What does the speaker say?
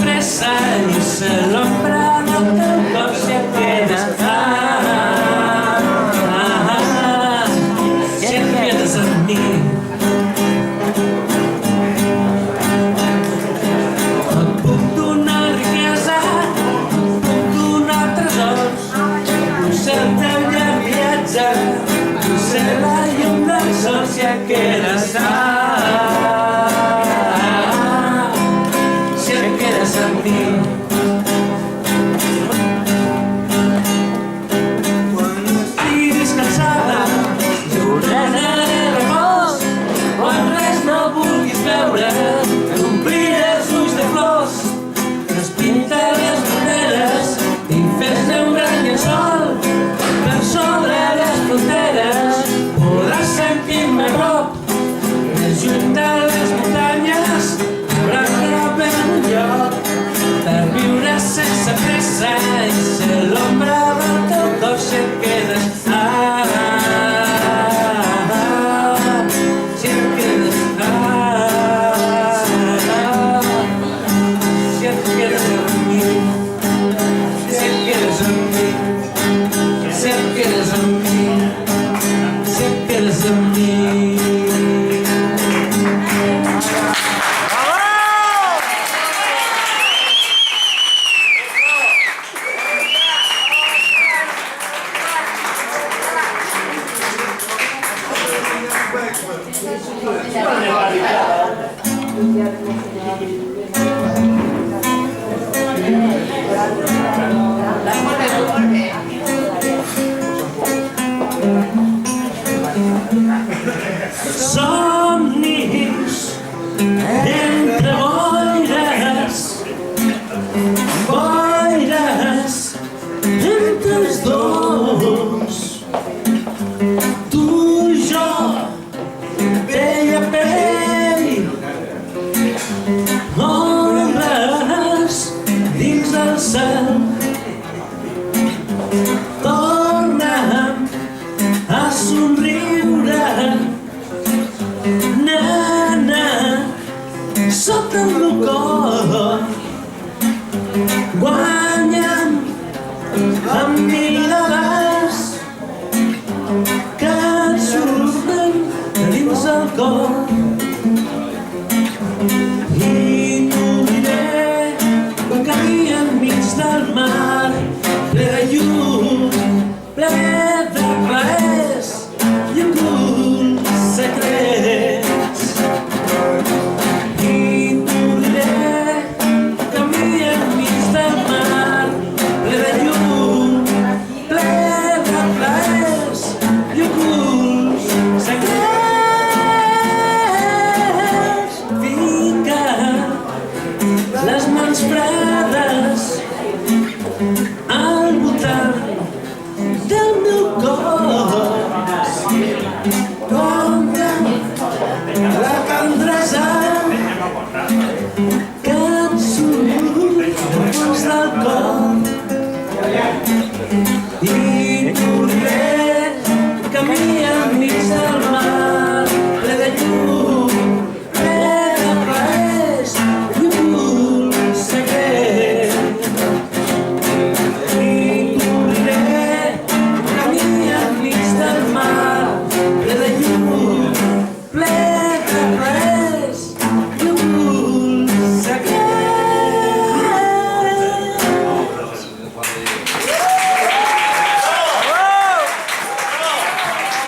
pressa i se l'ombra del teu cor si et quedes. Si et quedes amb mi. Et puc donar riquesa, et puc donar tresors, vull ser el teu llarg viatge, vull ser la llum del sol si et quedes. Si et quedes amb mi. Quan estiguis cansada, jo prenaré repòs. Quan res no vulguis veure, t'ompliré els ulls de flors, despintaré les fronteres i fes-ne un gran llençol. Per sobre les fronteres podràs sentir-me a prop, més lluny de les muntanyes haurà que haver un lloc per viure sense pressa i ser l'ombra del teu cor si et quedes. Si et quedes. Si et quedes amb mi. Si et quedes amb mi. Si et quedes amb mi. Si et quedes amb mi. Somnis entre boires, boires entre els dos, tu i jo, pell a pell, ombres dins del cel. Torna'm a somriure, nena, sota el meu cor. Guanya'm amb mirades que et surten de dins el cor. I t'ho diré quan camí enmig del mar, ple de llum, ple de plaers i ocults secrets. I t'ho diré, camí enmig del mar, ple de llum, ple de plaers i ocults secrets. Fica les mans fredes al voltant del meu cor.